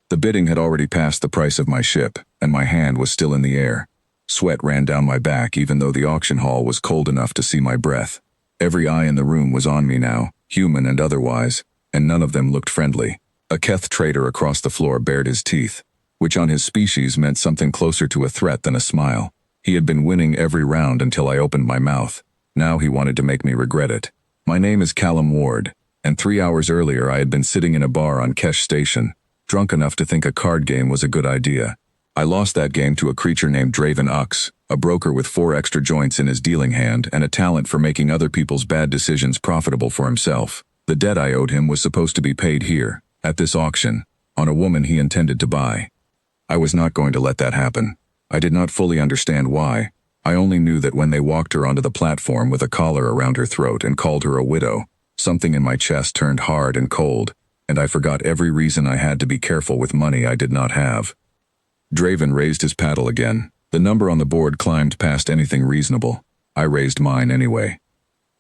The bidding had already passed the price of my ship, and my hand was still in the air. Sweat ran down my back even though the auction hall was cold enough to see my breath. Every eye in the room was on me now, human and otherwise, and none of them looked friendly. A Keth trader across the floor bared his teeth, which on his species meant something closer to a threat than a smile. He had been winning every round until I opened my mouth. Now he wanted to make me regret it. My name is Callum Ward, and 3 hours earlier I had been sitting in a bar on Kesh Station, drunk enough to think a card game was a good idea. I lost that game to a creature named Draven Ux, a broker with 4 extra joints in his dealing hand and a talent for making other people's bad decisions profitable for himself. The debt I owed him was supposed to be paid here, at this auction, on a woman he intended to buy. I was not going to let that happen. I did not fully understand why. I only knew that when they walked her onto the platform with a collar around her throat and called her a widow, something in my chest turned hard and cold, and I forgot every reason I had to be careful with money I did not have. Draven raised his paddle again. The number on the board climbed past anything reasonable. I raised mine anyway.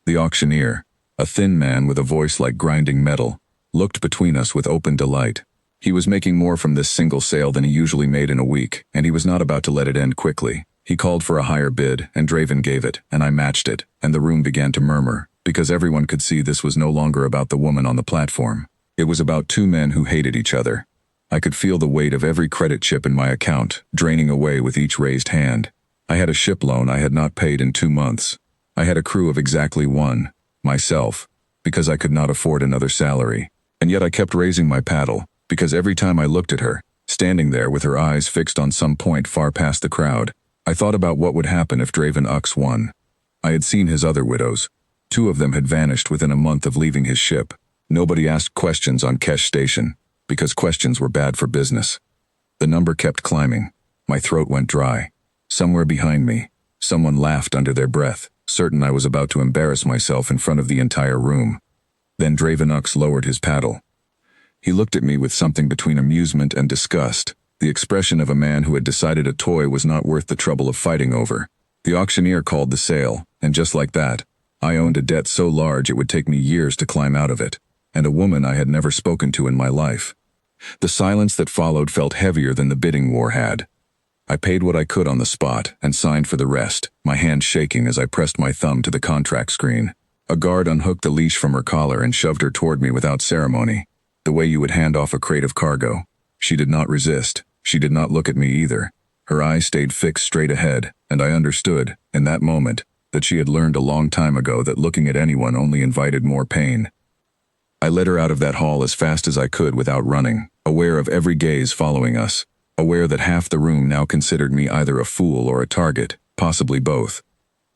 The auctioneer, a thin man with a voice like grinding metal, looked between us with open delight. He was making more from this single sale than he usually made in a week, and he was not about to let it end quickly. He called for a higher bid, and Draven gave it, and I matched it, and the room began to murmur, because everyone could see this was no longer about the woman on the platform. It was about 2 men who hated each other. I could feel the weight of every credit chip in my account, draining away with each raised hand. I had a ship loan I had not paid in 2 months. I had a crew of exactly 1, myself, because I could not afford another salary. And yet I kept raising my paddle, because every time I looked at her, standing there with her eyes fixed on some point far past the crowd, I thought about what would happen if Draven Ux won. I had seen his other widows. 2 of them had vanished within a month of leaving his ship. Nobody asked questions on Kesh Station, because questions were bad for business. The number kept climbing. My throat went dry. Somewhere behind me, someone laughed under their breath, certain I was about to embarrass myself in front of the entire room. Then Draven Ux lowered his paddle. He looked at me with something between amusement and disgust, the expression of a man who had decided a toy was not worth the trouble of fighting over. The auctioneer called the sale, and just like that, I owned a debt so large it would take me years to climb out of it, and a woman I had never spoken to in my life. The silence that followed felt heavier than the bidding war had. I paid what I could on the spot and signed for the rest, my hand shaking as I pressed my thumb to the contract screen. A guard unhooked the leash from her collar and shoved her toward me without ceremony, the way you would hand off a crate of cargo. She did not resist. She did not look at me either. Her eyes stayed fixed straight ahead, and I understood, in that moment, that she had learned a long time ago that looking at anyone only invited more pain. I led her out of that hall as fast as I could without running, aware of every gaze following us, aware that half the room now considered me either a fool or a target, possibly both.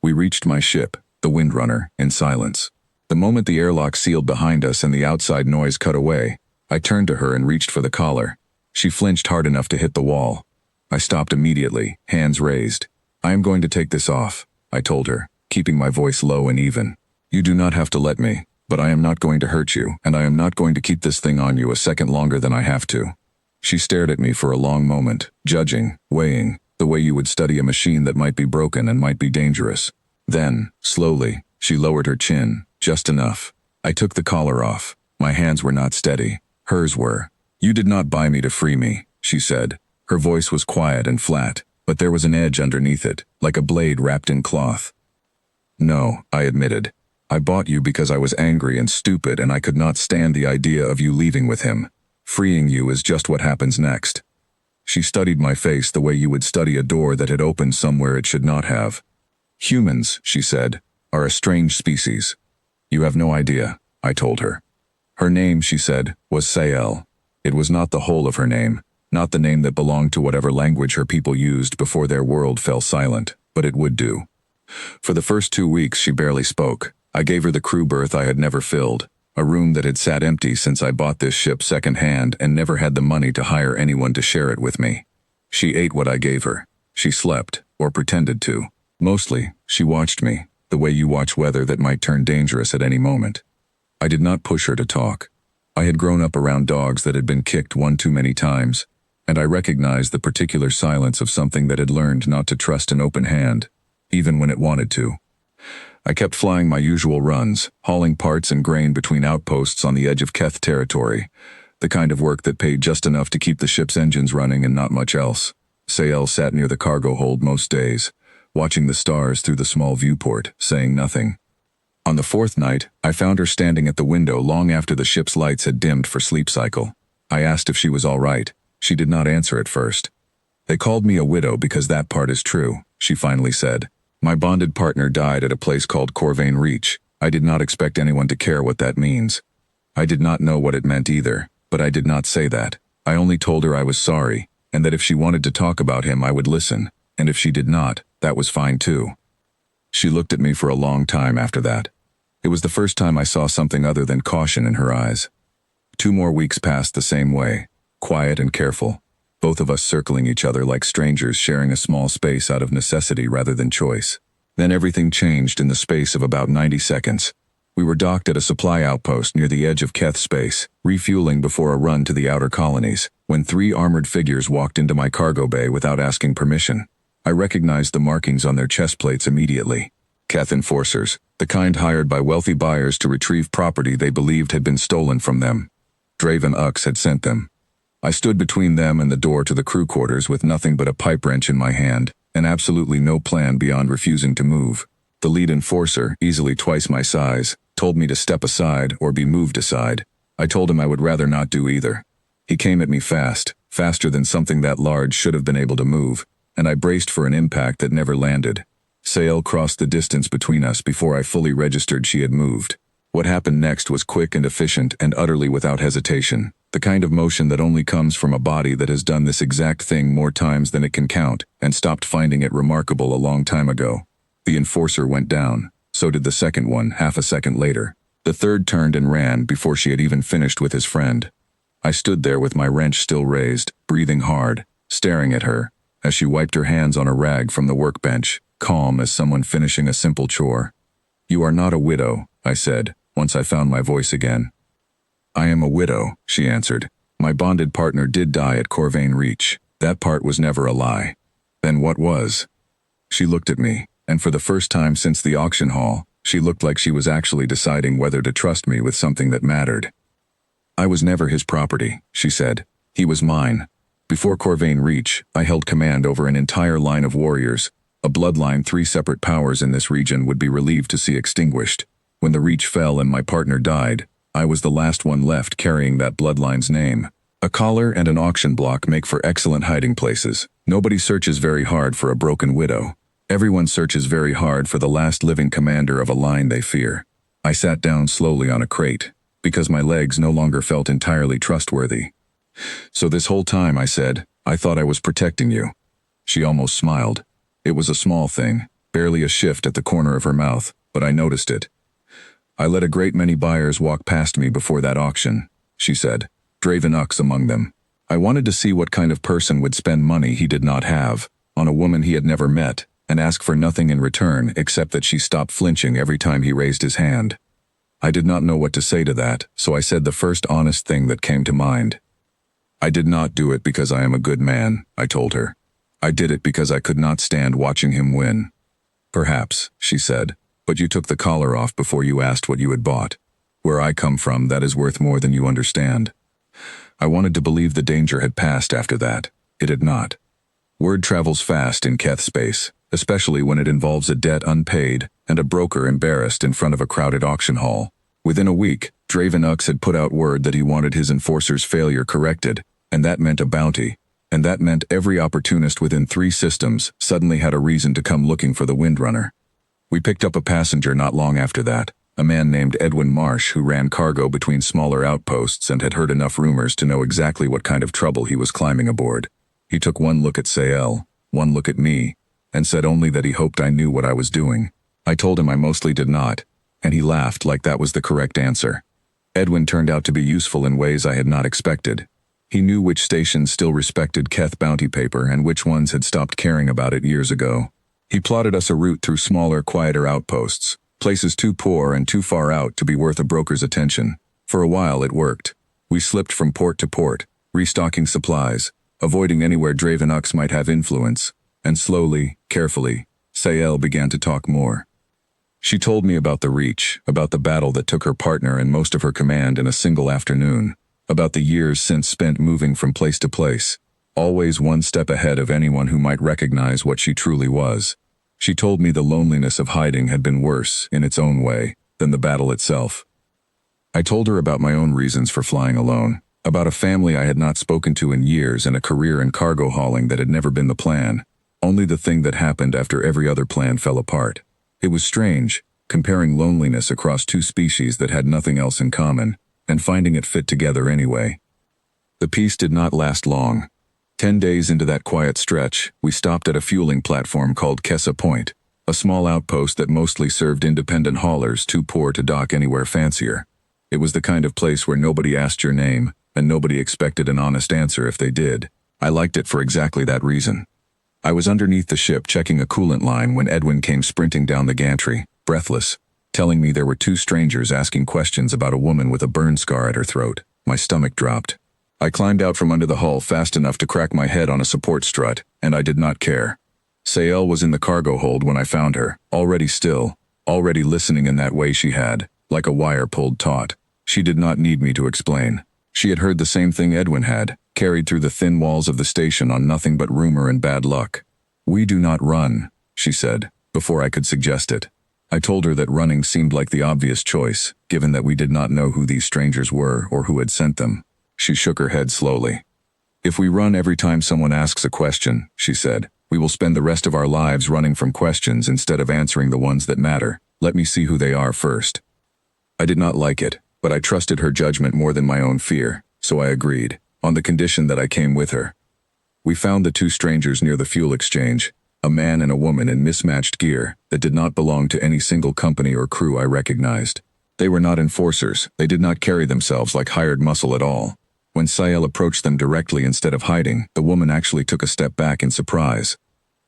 We reached my ship, the Windrunner, in silence. The moment the airlock sealed behind us and the outside noise cut away, I turned to her and reached for the collar. She flinched hard enough to hit the wall. I stopped immediately, hands raised. "I am going to take this off," I told her, keeping my voice low and even. "You do not have to let me, but I am not going to hurt you, and I am not going to keep this thing on you a second longer than I have to." She stared at me for a long moment, judging, weighing, the way you would study a machine that might be broken and might be dangerous. Then, slowly, she lowered her chin, just enough. I took the collar off. My hands were not steady. Hers were. "You did not buy me to free me," she said. Her voice was quiet and flat, but there was an edge underneath it, like a blade wrapped in cloth. "No," I admitted. "I bought you because I was angry and stupid and I could not stand the idea of you leaving with him. Freeing you is just what happens next." She studied my face the way you would study a door that had opened somewhere it should not have. "Humans," she said, "are a strange species. You have no idea," I told her. Her name, she said, was Sael. It was not the whole of her name, not the name that belonged to whatever language her people used before their world fell silent, but it would do. For the first 2 weeks she barely spoke. I gave her the crew berth I had never filled, a room that had sat empty since I bought this ship second-hand and never had the money to hire anyone to share it with me. She ate what I gave her. She slept, or pretended to. Mostly, she watched me, the way you watch weather that might turn dangerous at any moment. I did not push her to talk. I had grown up around dogs that had been kicked one too many times, and I recognized the particular silence of something that had learned not to trust an open hand, even when it wanted to. I kept flying my usual runs, hauling parts and grain between outposts on the edge of Keth territory, the kind of work that paid just enough to keep the ship's engines running and not much else. Sael sat near the cargo hold most days, watching the stars through the small viewport, saying nothing. On the fourth night, I found her standing at the window long after the ship's lights had dimmed for sleep cycle. I asked if she was all right. She did not answer at first. "They called me a widow because that part is true," she finally said. "My bonded partner died at a place called Corvain Reach. I did not expect anyone to care what that means. I did not know what it meant either, but I did not say that. I only told her I was sorry, and that if she wanted to talk about him I would listen, and if she did not, that was fine too." She looked at me for a long time after that. It was the first time I saw something other than caution in her eyes. 2 more weeks passed the same way, quiet and careful, both of us circling each other like strangers sharing a small space out of necessity rather than choice. Then everything changed in the space of about 90 seconds. We were docked at a supply outpost near the edge of Keth space, refueling before a run to the outer colonies, when 3 armored figures walked into my cargo bay without asking permission. I recognized the markings on their chest plates immediately. Keth enforcers, the kind hired by wealthy buyers to retrieve property they believed had been stolen from them. Draven Ux had sent them. I stood between them and the door to the crew quarters with nothing but a pipe wrench in my hand, and absolutely no plan beyond refusing to move. The lead enforcer, easily twice my size, told me to step aside or be moved aside. I told him I would rather not do either. He came at me fast, faster than something that large should have been able to move, and I braced for an impact that never landed. Sael crossed the distance between us before I fully registered she had moved. What happened next was quick and efficient and utterly without hesitation, the kind of motion that only comes from a body that has done this exact thing more times than it can count and stopped finding it remarkable a long time ago. The enforcer went down. So did the second one, half a second later. The third turned and ran before she had even finished with his friend. I stood there with my wrench still raised, breathing hard, staring at her, as she wiped her hands on a rag from the workbench, calm as someone finishing a simple chore. "You are not a widow," I said, once I found my voice again. "I am a widow," she answered. "My bonded partner did die at Corvain Reach. That part was never a lie." "Then what was?" She looked at me, and for the first time since the auction hall, she looked like she was actually deciding whether to trust me with something that mattered. "I was never his property," she said. "He was mine. Before Corvain Reach, I held command over an entire line of warriors, a bloodline 3 separate powers in this region would be relieved to see extinguished. When the Reach fell and my partner died, I was the last one left carrying that bloodline's name. A collar and an auction block make for excellent hiding places. Nobody searches very hard for a broken widow. Everyone searches very hard for the last living commander of a line they fear." I sat down slowly on a crate, because my legs no longer felt entirely trustworthy. "So this whole time," I said, "I thought I was protecting you." She almost smiled. It was a small thing, barely a shift at the corner of her mouth, but I noticed it. "I let a great many buyers walk past me before that auction," she said, "Draven Ux among them. I wanted to see what kind of person would spend money he did not have, on a woman he had never met, and ask for nothing in return except that she stop flinching every time he raised his hand." I did not know what to say to that, so I said the first honest thing that came to mind. "I did not do it because I am a good man," I told her. "I did it because I could not stand watching him win." "Perhaps," she said, "but you took the collar off before you asked what you had bought. Where I come from, that is worth more than you understand." I wanted to believe the danger had passed after that. It had not. Word travels fast in Keth space, especially when it involves a debt unpaid and a broker embarrassed in front of a crowded auction hall. Within a week, Draven Ux had put out word that he wanted his enforcer's failure corrected, and that meant a bounty. And that meant every opportunist within 3 systems suddenly had a reason to come looking for the Windrunner. We picked up a passenger not long after that, a man named Edwin Marsh who ran cargo between smaller outposts and had heard enough rumors to know exactly what kind of trouble he was climbing aboard. He took one look at Sael, one look at me, and said only that he hoped I knew what I was doing. I told him I mostly did not, and he laughed like that was the correct answer. Edwin turned out to be useful in ways I had not expected. He knew which stations still respected Keth bounty paper and which ones had stopped caring about it years ago. He plotted us a route through smaller, quieter outposts, places too poor and too far out to be worth a broker's attention. For a while it worked. We slipped from port to port, restocking supplies, avoiding anywhere Draven Ux might have influence, and slowly, carefully, Sael began to talk more. She told me about the Reach, about the battle that took her partner and most of her command in a single afternoon. about the years since spent moving from place to place, always one step ahead of anyone who might recognize what she truly was. She told me the loneliness of hiding had been worse, in its own way, than the battle itself. I told her about my own reasons for flying alone, about a family I had not spoken to in years and a career in cargo hauling that had never been the plan, only the thing that happened after every other plan fell apart. It was strange, comparing loneliness across two species that had nothing else in common, and finding it fit together anyway. The peace did not last long. 10 days into that quiet stretch, we stopped at a fueling platform called Kessa Point, a small outpost that mostly served independent haulers too poor to dock anywhere fancier. It was the kind of place where nobody asked your name, and nobody expected an honest answer if they did. I liked it for exactly that reason. I was underneath the ship checking a coolant line when Edwin came sprinting down the gantry, breathless, telling me there were two strangers asking questions about a woman with a burn scar at her throat. My stomach dropped. I climbed out from under the hull fast enough to crack my head on a support strut, and I did not care. Sael was in the cargo hold when I found her, already still, already listening in that way she had, like a wire pulled taut. She did not need me to explain. She had heard the same thing Edwin had, carried through the thin walls of the station on nothing but rumor and bad luck. "We do not run," she said, before I could suggest it. I told her that running seemed like the obvious choice, given that we did not know who these strangers were or who had sent them. She shook her head slowly. "If we run every time someone asks a question," she said, "we will spend the rest of our lives running from questions instead of answering the ones that matter. Let me see who they are first." I did not like it, but I trusted her judgment more than my own fear, so I agreed, on the condition that I came with her. We found the two strangers near the fuel exchange, a man and a woman in mismatched gear that did not belong to any single company or crew I recognized. They were not enforcers, they did not carry themselves like hired muscle at all. When Sael approached them directly instead of hiding, the woman actually took a step back in surprise.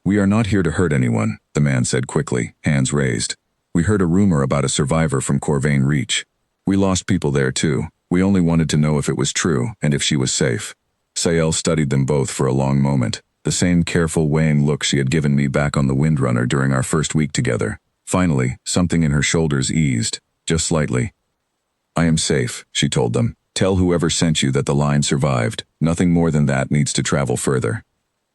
"We are not here to hurt anyone," the man said quickly, hands raised. "We heard a rumor about a survivor from Corvain Reach. We lost people there too. We only wanted to know if it was true and if she was safe." Sael studied them both for a long moment, the same careful weighing look she had given me back on the Windrunner during our first week together. Finally, something in her shoulders eased, just slightly. "I am safe," she told them. "Tell whoever sent you that the line survived. Nothing more than that needs to travel further."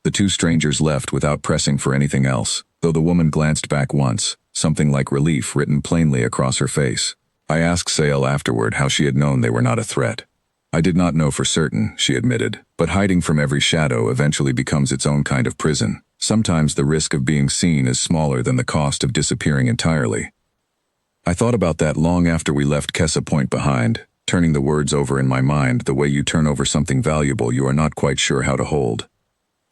The two strangers left without pressing for anything else, though the woman glanced back once, something like relief written plainly across her face. I asked Sael afterward how she had known they were not a threat. "I did not know for certain," she admitted, "but hiding from every shadow eventually becomes its own kind of prison. Sometimes the risk of being seen is smaller than the cost of disappearing entirely." I thought about that long after we left Kessa Point behind, turning the words over in my mind the way you turn over something valuable you are not quite sure how to hold.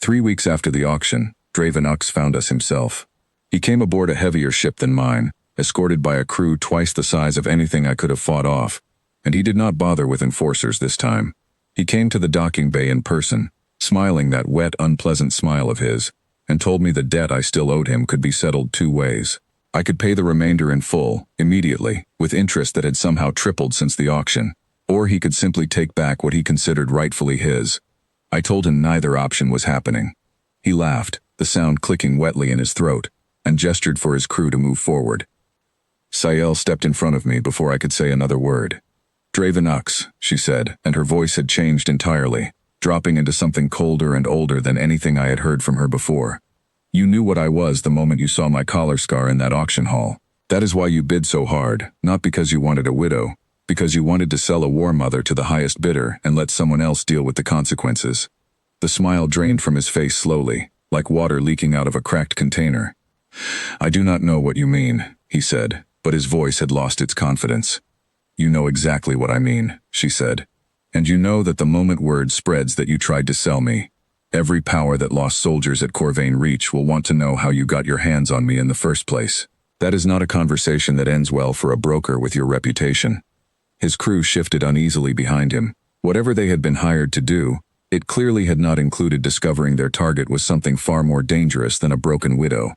3 weeks after the auction, Draven Ux found us himself. He came aboard a heavier ship than mine, escorted by a crew twice the size of anything I could have fought off, and he did not bother with enforcers this time. He came to the docking bay in person, smiling that wet, unpleasant smile of his, and told me the debt I still owed him could be settled 2 ways. I could pay the remainder in full, immediately, with interest that had somehow tripled since the auction, or he could simply take back what he considered rightfully his. I told him neither option was happening. He laughed, the sound clicking wetly in his throat, and gestured for his crew to move forward. Sael stepped in front of me before I could say another word. "Draven Ux," she said, and her voice had changed entirely, dropping into something colder and older than anything I had heard from her before. "You knew what I was the moment you saw my collar scar in that auction hall. That is why you bid so hard, not because you wanted a widow, because you wanted to sell a war mother to the highest bidder and let someone else deal with the consequences." The smile drained from his face slowly, like water leaking out of a cracked container. "I do not know what you mean," he said, but his voice had lost its confidence. "You know exactly what I mean," she said. "And you know that the moment word spreads that you tried to sell me, every power that lost soldiers at Corvain Reach will want to know how you got your hands on me in the first place. That is not a conversation that ends well for a broker with your reputation." His crew shifted uneasily behind him. Whatever they had been hired to do, it clearly had not included discovering their target was something far more dangerous than a broken widow.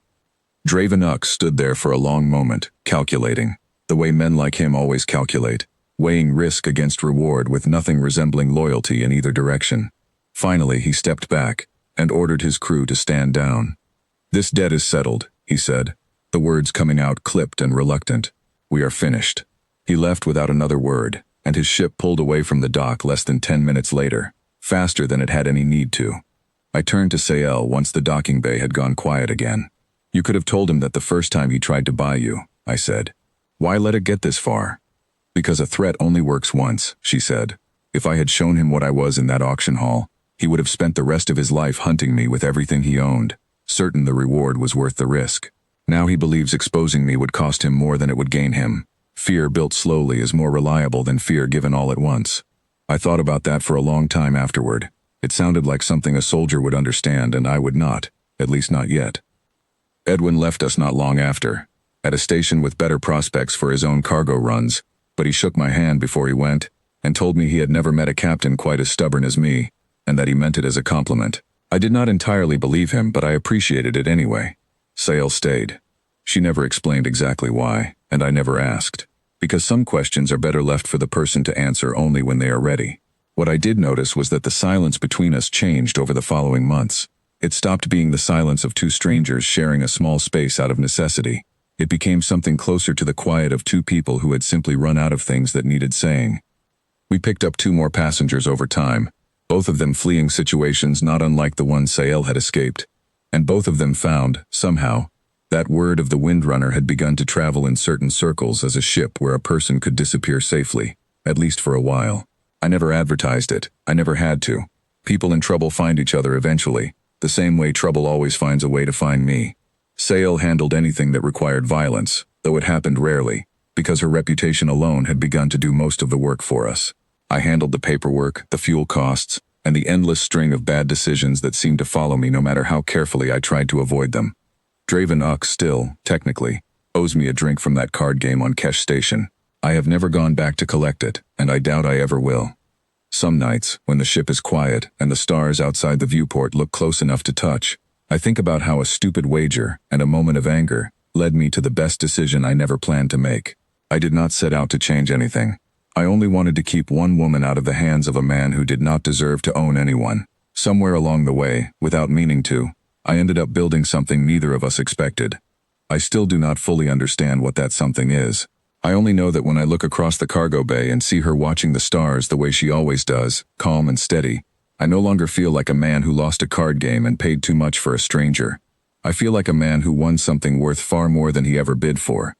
Draven Ux stood there for a long moment, calculating, the way men like him always calculate, weighing risk against reward with nothing resembling loyalty in either direction. Finally, he stepped back and ordered his crew to stand down. "This debt is settled," he said, the words coming out clipped and reluctant. "We are finished." He left without another word, and his ship pulled away from the dock less than 10 minutes later, faster than it had any need to. I turned to Sael once the docking bay had gone quiet again. "You could have told him that the first time he tried to buy you," I said. "Why let it get this far?" "Because a threat only works once," she said. "If I had shown him what I was in that auction hall, he would have spent the rest of his life hunting me with everything he owned, certain the reward was worth the risk. Now he believes exposing me would cost him more than it would gain him. Fear built slowly is more reliable than fear given all at once." I thought about that for a long time afterward. It sounded like something a soldier would understand, and I would not, at least not yet. Edwin left us not long after, at a station with better prospects for his own cargo runs, but he shook my hand before he went, and told me he had never met a captain quite as stubborn as me, and that he meant it as a compliment. I did not entirely believe him, but I appreciated it anyway. Sael stayed. She never explained exactly why, and I never asked, because some questions are better left for the person to answer only when they are ready. What I did notice was that the silence between us changed over the following months. It stopped being the silence of two strangers sharing a small space out of necessity. It became something closer to the quiet of two people who had simply run out of things that needed saying. We picked up 2 more passengers over time, both of them fleeing situations not unlike the one Sael had escaped, and both of them found, somehow, that word of the Windrunner had begun to travel in certain circles as a ship where a person could disappear safely, at least for a while. I never advertised it. I never had to. People in trouble find each other eventually, the same way trouble always finds a way to find me. Sael handled anything that required violence, though it happened rarely, because her reputation alone had begun to do most of the work for us. I handled the paperwork, the fuel costs, and the endless string of bad decisions that seemed to follow me no matter how carefully I tried to avoid them. Draven Uck still, technically, owes me a drink from that card game on Kesh Station. I have never gone back to collect it, and I doubt I ever will. Some nights, when the ship is quiet and the stars outside the viewport look close enough to touch, I think about how a stupid wager and a moment of anger led me to the best decision I never planned to make. I did not set out to change anything. I only wanted to keep one woman out of the hands of a man who did not deserve to own anyone. Somewhere along the way, without meaning to, I ended up building something neither of us expected. I still do not fully understand what that something is. I only know that when I look across the cargo bay and see her watching the stars the way she always does, calm and steady, I no longer feel like a man who lost a card game and paid too much for a stranger. I feel like a man who won something worth far more than he ever bid for.